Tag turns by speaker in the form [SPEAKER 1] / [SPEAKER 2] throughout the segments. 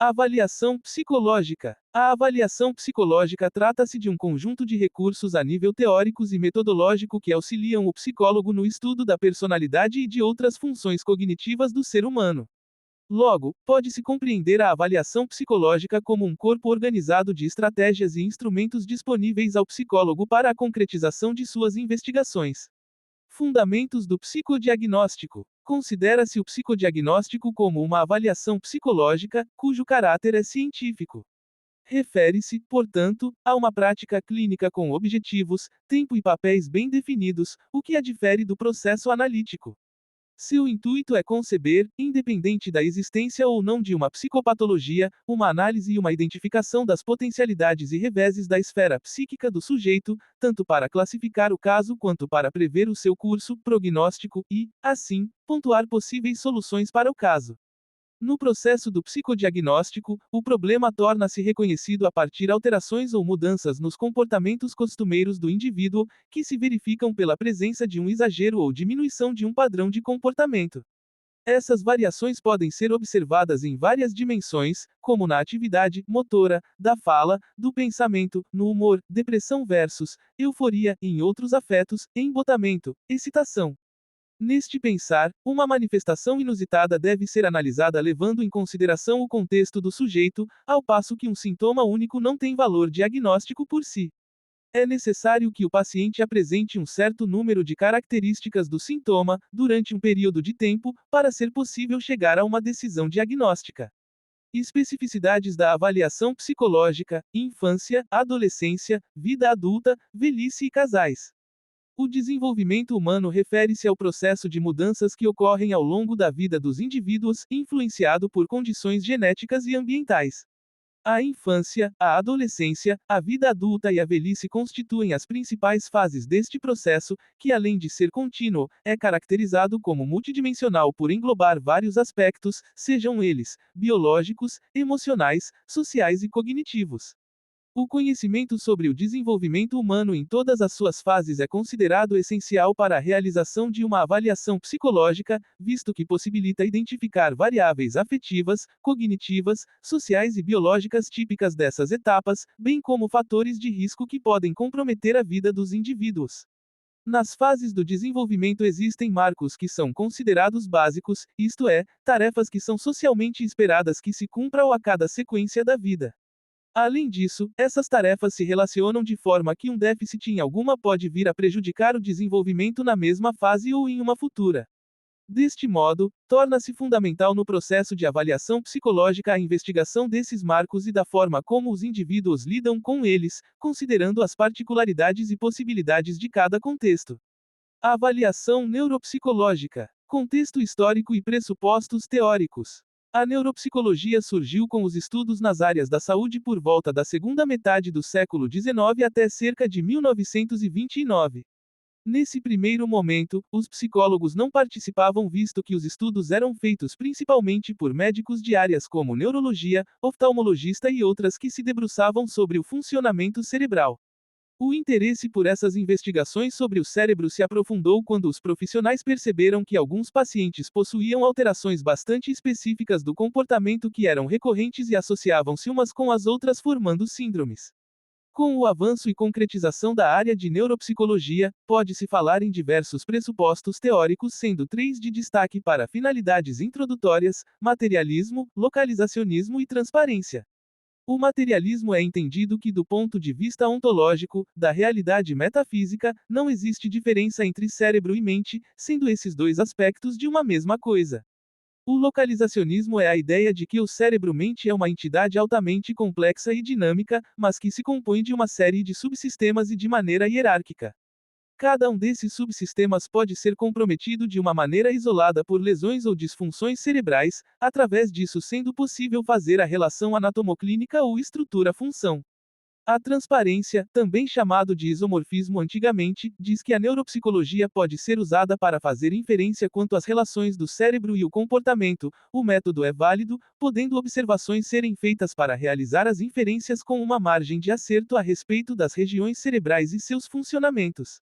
[SPEAKER 1] Avaliação psicológica. A avaliação psicológica trata-se de um conjunto de recursos a nível teóricos e metodológico que auxiliam o psicólogo no estudo da personalidade e de outras funções cognitivas do ser humano. Logo, pode-se compreender a avaliação psicológica como um corpo organizado de estratégias e instrumentos disponíveis ao psicólogo para a concretização de suas investigações. Fundamentos do psicodiagnóstico. Considera-se o psicodiagnóstico como uma avaliação psicológica, cujo caráter é científico. Refere-se, portanto, a uma prática clínica com objetivos, tempo e papéis bem definidos, o que a difere do processo analítico. Seu intuito é conceber, independente da existência ou não de uma psicopatologia, uma análise e uma identificação das potencialidades e reveses da esfera psíquica do sujeito, tanto para classificar o caso quanto para prever o seu curso, prognóstico e, assim, pontuar possíveis soluções para o caso. No processo do psicodiagnóstico, o problema torna-se reconhecido a partir de alterações ou mudanças nos comportamentos costumeiros do indivíduo, que se verificam pela presença de um exagero ou diminuição de um padrão de comportamento. Essas variações podem ser observadas em várias dimensões, como na atividade motora, da fala, do pensamento, no humor, depressão versus euforia, em outros afetos, embotamento, excitação. Neste pensar, uma manifestação inusitada deve ser analisada levando em consideração o contexto do sujeito, ao passo que um sintoma único não tem valor diagnóstico por si. É necessário que o paciente apresente um certo número de características do sintoma, durante um período de tempo, para ser possível chegar a uma decisão diagnóstica. Especificidades da avaliação psicológica: infância, adolescência, vida adulta, velhice e casais. O desenvolvimento humano refere-se ao processo de mudanças que ocorrem ao longo da vida dos indivíduos, influenciado por condições genéticas e ambientais. A infância, a adolescência, a vida adulta e a velhice constituem as principais fases deste processo, que além de ser contínuo, é caracterizado como multidimensional por englobar vários aspectos, sejam eles biológicos, emocionais, sociais e cognitivos. O conhecimento sobre o desenvolvimento humano em todas as suas fases é considerado essencial para a realização de uma avaliação psicológica, visto que possibilita identificar variáveis afetivas, cognitivas, sociais e biológicas típicas dessas etapas, bem como fatores de risco que podem comprometer a vida dos indivíduos. Nas fases do desenvolvimento existem marcos que são considerados básicos, isto é, tarefas que são socialmente esperadas que se cumpram a cada sequência da vida. Além disso, essas tarefas se relacionam de forma que um déficit em alguma pode vir a prejudicar o desenvolvimento na mesma fase ou em uma futura. Deste modo, torna-se fundamental no processo de avaliação psicológica a investigação desses marcos e da forma como os indivíduos lidam com eles, considerando as particularidades e possibilidades de cada contexto. A avaliação neuropsicológica. Contexto histórico e pressupostos teóricos. A neuropsicologia surgiu com os estudos nas áreas da saúde por volta da segunda metade do século XIX até cerca de 1929. Nesse primeiro momento, os psicólogos não participavam visto que os estudos eram feitos principalmente por médicos de áreas como neurologia, oftalmologista e outras que se debruçavam sobre o funcionamento cerebral. O interesse por essas investigações sobre o cérebro se aprofundou quando os profissionais perceberam que alguns pacientes possuíam alterações bastante específicas do comportamento que eram recorrentes e associavam-se umas com as outras formando síndromes. Com o avanço e concretização da área de neuropsicologia, pode-se falar em diversos pressupostos teóricos, sendo três de destaque para finalidades introdutórias: materialismo, localizacionismo e transparência. O materialismo é entendido que, do ponto de vista ontológico, da realidade metafísica, não existe diferença entre cérebro e mente, sendo esses dois aspectos de uma mesma coisa. O localizacionismo é a ideia de que o cérebro-mente é uma entidade altamente complexa e dinâmica, mas que se compõe de uma série de subsistemas e de maneira hierárquica. Cada um desses subsistemas pode ser comprometido de uma maneira isolada por lesões ou disfunções cerebrais, através disso sendo possível fazer a relação anatomoclínica ou estrutura-função. A transparência, também chamado de isomorfismo antigamente, diz que a neuropsicologia pode ser usada para fazer inferência quanto às relações do cérebro e o comportamento. O método é válido, podendo observações serem feitas para realizar as inferências com uma margem de acerto a respeito das regiões cerebrais e seus funcionamentos.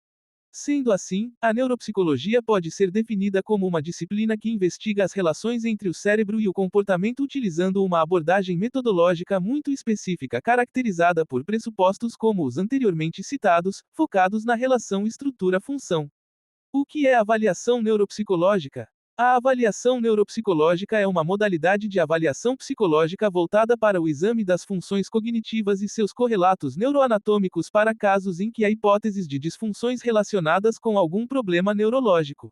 [SPEAKER 1] Sendo assim, a neuropsicologia pode ser definida como uma disciplina que investiga as relações entre o cérebro e o comportamento utilizando uma abordagem metodológica muito específica caracterizada por pressupostos como os anteriormente citados, focados na relação estrutura-função. O que é avaliação neuropsicológica? A avaliação neuropsicológica é uma modalidade de avaliação psicológica voltada para o exame das funções cognitivas e seus correlatos neuroanatômicos para casos em que há hipóteses de disfunções relacionadas com algum problema neurológico.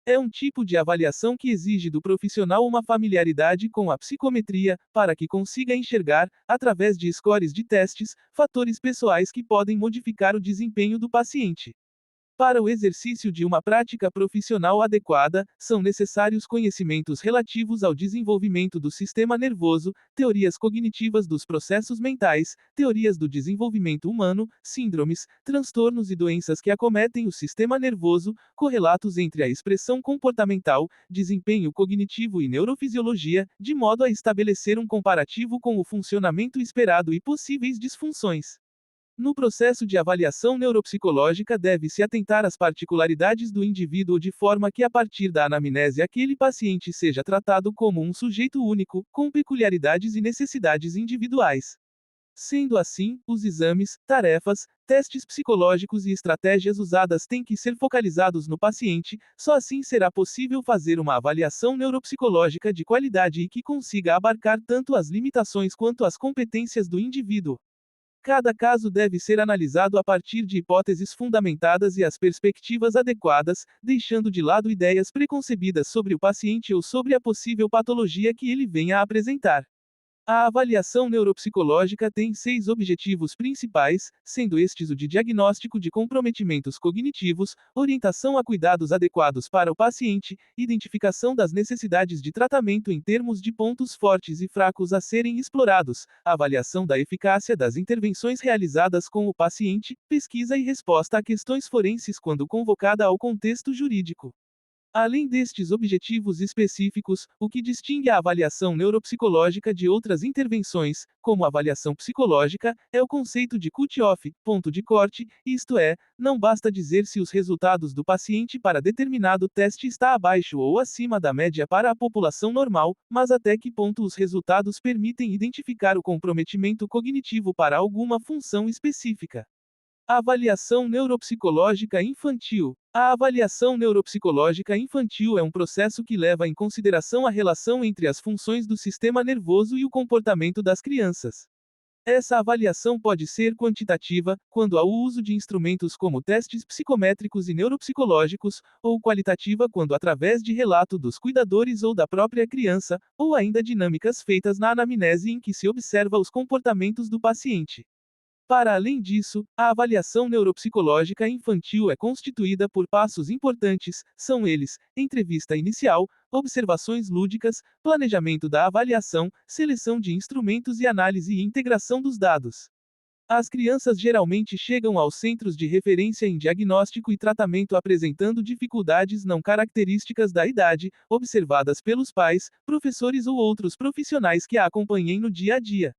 [SPEAKER 1] É um tipo de avaliação que exige do profissional uma familiaridade com a psicometria, para que consiga enxergar, através de scores de testes, fatores pessoais que podem modificar o desempenho do paciente. Para o exercício de uma prática profissional adequada, são necessários conhecimentos relativos ao desenvolvimento do sistema nervoso, teorias cognitivas dos processos mentais, teorias do desenvolvimento humano, síndromes, transtornos e doenças que acometem o sistema nervoso, correlatos entre a expressão comportamental, desempenho cognitivo e neurofisiologia, de modo a estabelecer um comparativo com o funcionamento esperado e possíveis disfunções. No processo de avaliação neuropsicológica deve-se atentar às particularidades do indivíduo de forma que a partir da anamnese aquele paciente seja tratado como um sujeito único, com peculiaridades e necessidades individuais. Sendo assim, os exames, tarefas, testes psicológicos e estratégias usadas têm que ser focalizados no paciente, só assim será possível fazer uma avaliação neuropsicológica de qualidade e que consiga abarcar tanto as limitações quanto as competências do indivíduo. Cada caso deve ser analisado a partir de hipóteses fundamentadas e as perspectivas adequadas, deixando de lado ideias preconcebidas sobre o paciente ou sobre a possível patologia que ele venha a apresentar. A avaliação neuropsicológica tem 6 objetivos principais, sendo estes o de diagnóstico de comprometimentos cognitivos, orientação a cuidados adequados para o paciente, identificação das necessidades de tratamento em termos de pontos fortes e fracos a serem explorados, avaliação da eficácia das intervenções realizadas com o paciente, pesquisa e resposta a questões forenses quando convocada ao contexto jurídico. Além destes objetivos específicos, o que distingue a avaliação neuropsicológica de outras intervenções, como avaliação psicológica, é o conceito de cut-off, ponto de corte, isto é, não basta dizer se os resultados do paciente para determinado teste está abaixo ou acima da média para a população normal, mas até que ponto os resultados permitem identificar o comprometimento cognitivo para alguma função específica. Avaliação neuropsicológica infantil. A avaliação neuropsicológica infantil é um processo que leva em consideração a relação entre as funções do sistema nervoso e o comportamento das crianças. Essa avaliação pode ser quantitativa, quando há o uso de instrumentos como testes psicométricos e neuropsicológicos, ou qualitativa quando através de relato dos cuidadores ou da própria criança, ou ainda dinâmicas feitas na anamnese em que se observa os comportamentos do paciente. Para além disso, a avaliação neuropsicológica infantil é constituída por passos importantes, são eles: entrevista inicial, observações lúdicas, planejamento da avaliação, seleção de instrumentos e análise e integração dos dados. As crianças geralmente chegam aos centros de referência em diagnóstico e tratamento apresentando dificuldades não características da idade, observadas pelos pais, professores ou outros profissionais que a acompanhem no dia a dia.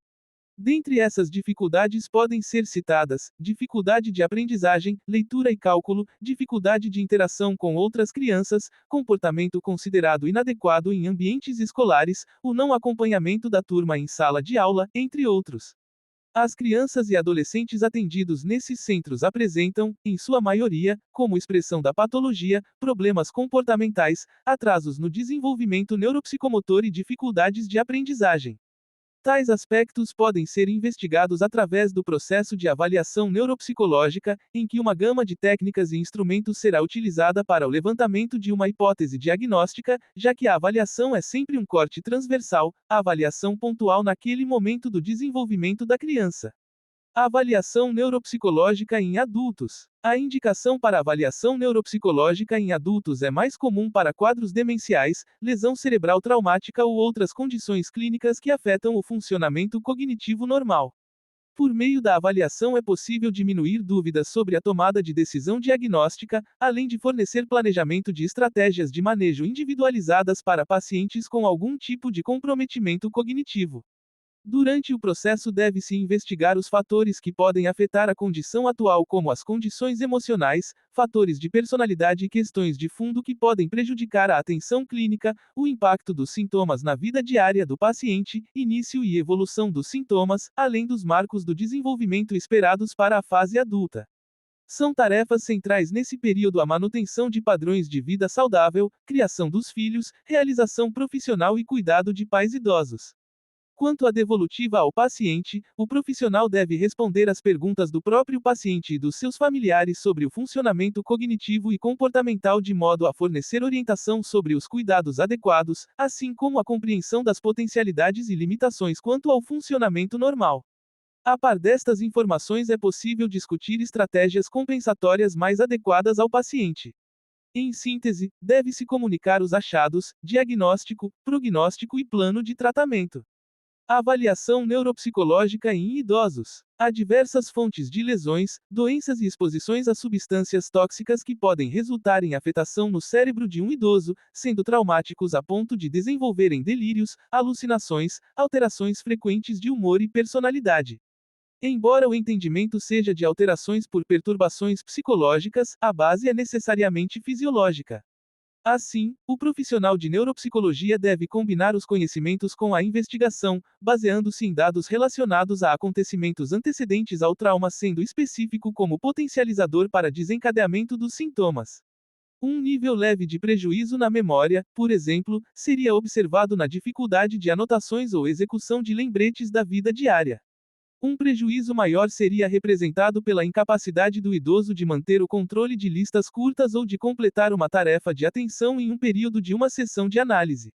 [SPEAKER 1] Dentre essas dificuldades podem ser citadas: dificuldade de aprendizagem, leitura e cálculo, dificuldade de interação com outras crianças, comportamento considerado inadequado em ambientes escolares, o não acompanhamento da turma em sala de aula, entre outros. As crianças e adolescentes atendidos nesses centros apresentam, em sua maioria, como expressão da patologia, problemas comportamentais, atrasos no desenvolvimento neuropsicomotor e dificuldades de aprendizagem. Tais aspectos podem ser investigados através do processo de avaliação neuropsicológica, em que uma gama de técnicas e instrumentos será utilizada para o levantamento de uma hipótese diagnóstica, já que a avaliação é sempre um corte transversal, a avaliação pontual naquele momento do desenvolvimento da criança. Avaliação neuropsicológica em adultos. A indicação para avaliação neuropsicológica em adultos é mais comum para quadros demenciais, lesão cerebral traumática ou outras condições clínicas que afetam o funcionamento cognitivo normal. Por meio da avaliação é possível diminuir dúvidas sobre a tomada de decisão diagnóstica, além de fornecer planejamento de estratégias de manejo individualizadas para pacientes com algum tipo de comprometimento cognitivo. Durante o processo deve-se investigar os fatores que podem afetar a condição atual, como as condições emocionais, fatores de personalidade e questões de fundo que podem prejudicar a atenção clínica, o impacto dos sintomas na vida diária do paciente, início e evolução dos sintomas, além dos marcos do desenvolvimento esperados para a fase adulta. São tarefas centrais nesse período a manutenção de padrões de vida saudável, criação dos filhos, realização profissional e cuidado de pais idosos. Quanto à devolutiva ao paciente, o profissional deve responder às perguntas do próprio paciente e dos seus familiares sobre o funcionamento cognitivo e comportamental de modo a fornecer orientação sobre os cuidados adequados, assim como a compreensão das potencialidades e limitações quanto ao funcionamento normal. A par destas informações é possível discutir estratégias compensatórias mais adequadas ao paciente. Em síntese, deve-se comunicar os achados, diagnóstico, prognóstico e plano de tratamento. Avaliação neuropsicológica em idosos. Há diversas fontes de lesões, doenças e exposições a substâncias tóxicas que podem resultar em afetação no cérebro de um idoso, sendo traumáticos a ponto de desenvolverem delírios, alucinações, alterações frequentes de humor e personalidade. Embora o entendimento seja de alterações por perturbações psicológicas, a base é necessariamente fisiológica. Assim, o profissional de neuropsicologia deve combinar os conhecimentos com a investigação, baseando-se em dados relacionados a acontecimentos antecedentes ao trauma, sendo específico como potencializador para desencadeamento dos sintomas. Um nível leve de prejuízo na memória, por exemplo, seria observado na dificuldade de anotações ou execução de lembretes da vida diária. Um prejuízo maior seria representado pela incapacidade do idoso de manter o controle de listas curtas ou de completar uma tarefa de atenção em um período de uma sessão de análise.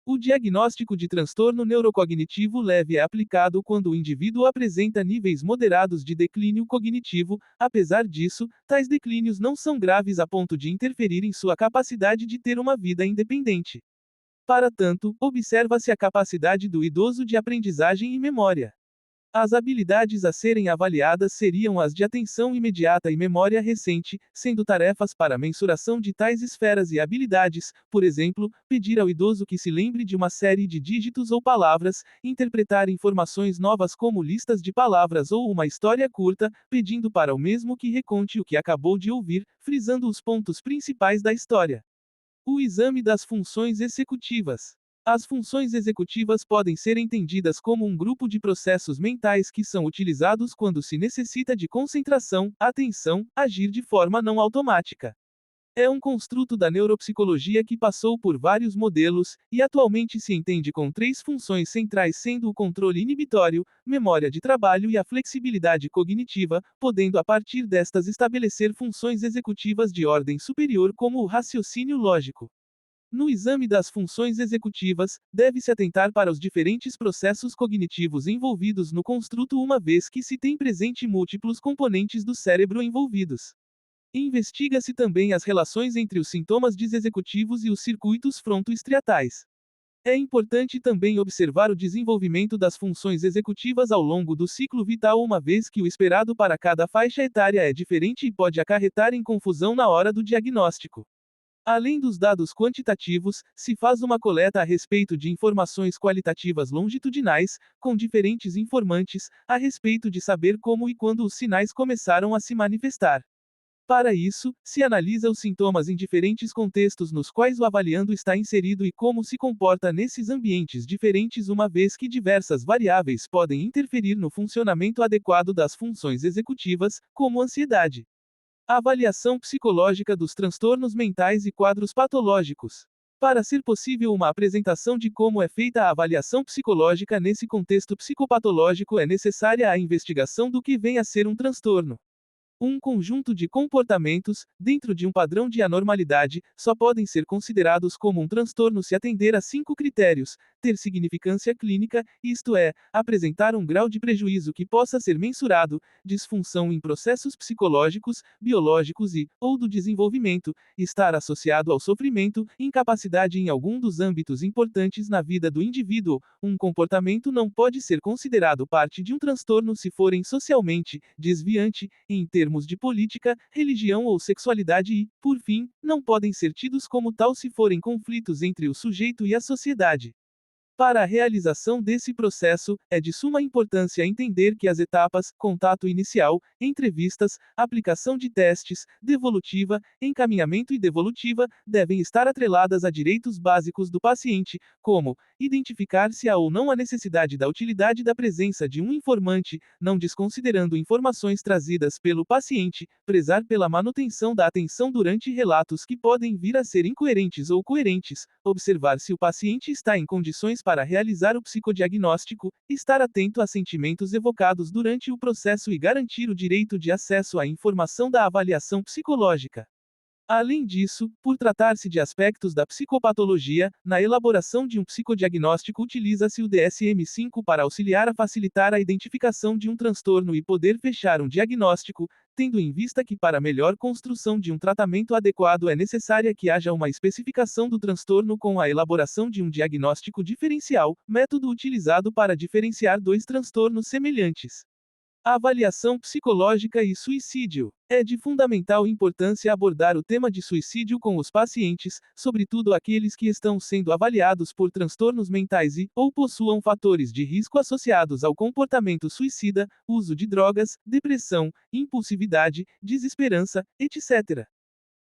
[SPEAKER 1] O diagnóstico de transtorno neurocognitivo leve é aplicado quando o indivíduo apresenta níveis moderados de declínio cognitivo. Apesar disso, tais declínios não são graves a ponto de interferir em sua capacidade de ter uma vida independente. Para tanto, observa-se a capacidade do idoso de aprendizagem e memória. As habilidades a serem avaliadas seriam as de atenção imediata e memória recente, sendo tarefas para mensuração de tais esferas e habilidades, por exemplo, pedir ao idoso que se lembre de uma série de dígitos ou palavras, interpretar informações novas como listas de palavras ou uma história curta, pedindo para o mesmo que reconte o que acabou de ouvir, frisando os pontos principais da história. O exame das funções executivas. As funções executivas podem ser entendidas como um grupo de processos mentais que são utilizados quando se necessita de concentração, atenção, agir de forma não automática. É um construto da neuropsicologia que passou por vários modelos, e atualmente se entende com 3 funções centrais, sendo o controle inibitório, memória de trabalho e a flexibilidade cognitiva, podendo a partir destas estabelecer funções executivas de ordem superior como o raciocínio lógico. No exame das funções executivas, deve-se atentar para os diferentes processos cognitivos envolvidos no construto, uma vez que se tem presente múltiplos componentes do cérebro envolvidos. Investiga-se também as relações entre os sintomas desexecutivos e os circuitos frontoestriatais. É importante também observar o desenvolvimento das funções executivas ao longo do ciclo vital, uma vez que o esperado para cada faixa etária é diferente e pode acarretar em confusão na hora do diagnóstico. Além dos dados quantitativos, se faz uma coleta a respeito de informações qualitativas longitudinais, com diferentes informantes, a respeito de saber como e quando os sinais começaram a se manifestar. Para isso, se analisa os sintomas em diferentes contextos nos quais o avaliando está inserido e como se comporta nesses ambientes diferentes, uma vez que diversas variáveis podem interferir no funcionamento adequado das funções executivas, como ansiedade. Avaliação psicológica dos transtornos mentais e quadros patológicos. Para ser possível uma apresentação de como é feita a avaliação psicológica nesse contexto psicopatológico, é necessária a investigação do que vem a ser um transtorno. Um conjunto de comportamentos, dentro de um padrão de anormalidade, só podem ser considerados como um transtorno se atender a 5 critérios: ter significância clínica, isto é, apresentar um grau de prejuízo que possa ser mensurado, disfunção em processos psicológicos, biológicos ou do desenvolvimento, estar associado ao sofrimento, incapacidade em algum dos âmbitos importantes na vida do indivíduo. Um comportamento não pode ser considerado parte de um transtorno se forem socialmente desviante, em termos de política, religião ou sexualidade e, por fim, não podem ser tidos como tal se forem conflitos entre o sujeito e a sociedade. Para a realização desse processo, é de suma importância entender que as etapas, contato inicial, entrevistas, aplicação de testes, devolutiva, encaminhamento e devolutiva, devem estar atreladas a direitos básicos do paciente, como identificar se há ou não a necessidade da utilidade da presença de um informante, não desconsiderando informações trazidas pelo paciente, prezar pela manutenção da atenção durante relatos que podem vir a ser incoerentes ou coerentes, observar se o paciente está em condições para realizar o psicodiagnóstico, estar atento a sentimentos evocados durante o processo e garantir o direito de acesso à informação da avaliação psicológica. Além disso, por tratar-se de aspectos da psicopatologia, na elaboração de um psicodiagnóstico utiliza-se o DSM-5 para auxiliar a facilitar a identificação de um transtorno e poder fechar um diagnóstico, tendo em vista que para melhor construção de um tratamento adequado é necessária que haja uma especificação do transtorno com a elaboração de um diagnóstico diferencial, método utilizado para diferenciar dois transtornos semelhantes. Avaliação psicológica e suicídio. É de fundamental importância abordar o tema de suicídio com os pacientes, sobretudo aqueles que estão sendo avaliados por transtornos mentais ou possuam fatores de risco associados ao comportamento suicida, uso de drogas, depressão, impulsividade, desesperança, etc.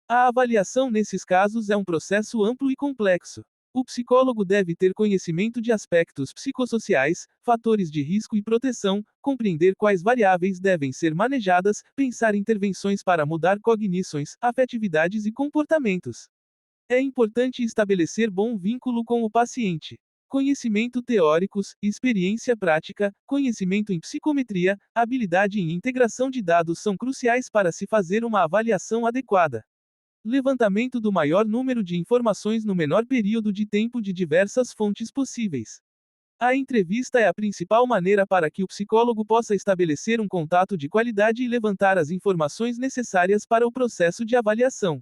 [SPEAKER 1] A avaliação nesses casos é um processo amplo e complexo. O psicólogo deve ter conhecimento de aspectos psicossociais, fatores de risco e proteção, compreender quais variáveis devem ser manejadas, pensar intervenções para mudar cognições, afetividades e comportamentos. É importante estabelecer bom vínculo com o paciente. Conhecimento teóricos, experiência prática, conhecimento em psicometria, habilidade em integração de dados são cruciais para se fazer uma avaliação adequada. Levantamento do maior número de informações no menor período de tempo de diversas fontes possíveis. A entrevista é a principal maneira para que o psicólogo possa estabelecer um contato de qualidade e levantar as informações necessárias para o processo de avaliação.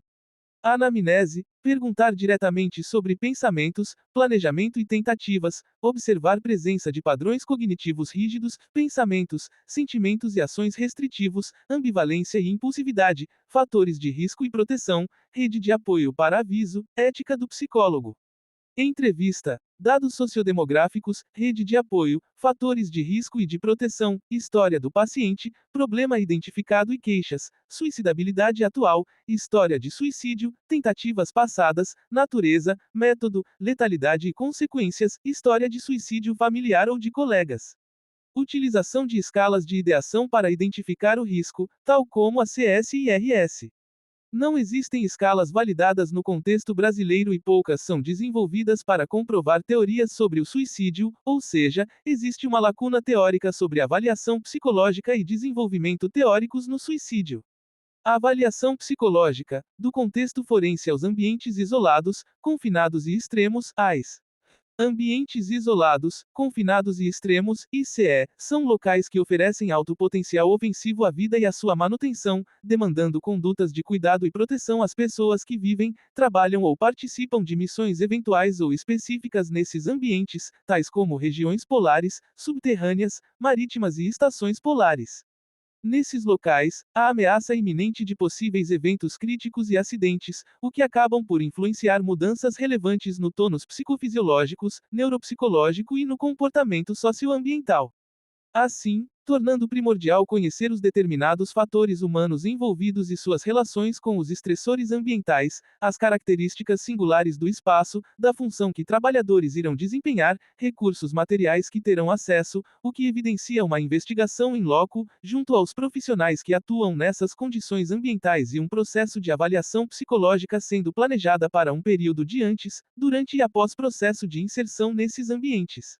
[SPEAKER 1] Anamnese, perguntar diretamente sobre pensamentos, planejamento e tentativas, observar presença de padrões cognitivos rígidos, pensamentos, sentimentos e ações restritivos, ambivalência e impulsividade, fatores de risco e proteção, rede de apoio para aviso, ética do psicólogo. Entrevista. Dados sociodemográficos, rede de apoio, fatores de risco e de proteção, história do paciente, problema identificado e queixas, suicidabilidade atual, história de suicídio, tentativas passadas, natureza, método, letalidade e consequências, história de suicídio familiar ou de colegas. Utilização de escalas de ideação para identificar o risco, tal como a CSIRS. Não existem escalas validadas no contexto brasileiro e poucas são desenvolvidas para comprovar teorias sobre o suicídio, ou seja, existe uma lacuna teórica sobre avaliação psicológica e desenvolvimento teóricos no suicídio. A avaliação psicológica, do contexto forense aos ambientes isolados, confinados e extremos, AIS. Ambientes isolados, confinados e extremos, ICE, são locais que oferecem alto potencial ofensivo à vida e à sua manutenção, demandando condutas de cuidado e proteção às pessoas que vivem, trabalham ou participam de missões eventuais ou específicas nesses ambientes, tais como regiões polares, subterrâneas, marítimas e estações polares. Nesses locais, há ameaça iminente de possíveis eventos críticos e acidentes, o que acabam por influenciar mudanças relevantes no tônus psicofisiológicos, neuropsicológico e no comportamento socioambiental. Assim, tornando primordial conhecer os determinados fatores humanos envolvidos e suas relações com os estressores ambientais, as características singulares do espaço, da função que trabalhadores irão desempenhar, recursos materiais que terão acesso, o que evidencia uma investigação in loco, junto aos profissionais que atuam nessas condições ambientais e um processo de avaliação psicológica sendo planejada para um período de antes, durante e após processo de inserção nesses ambientes.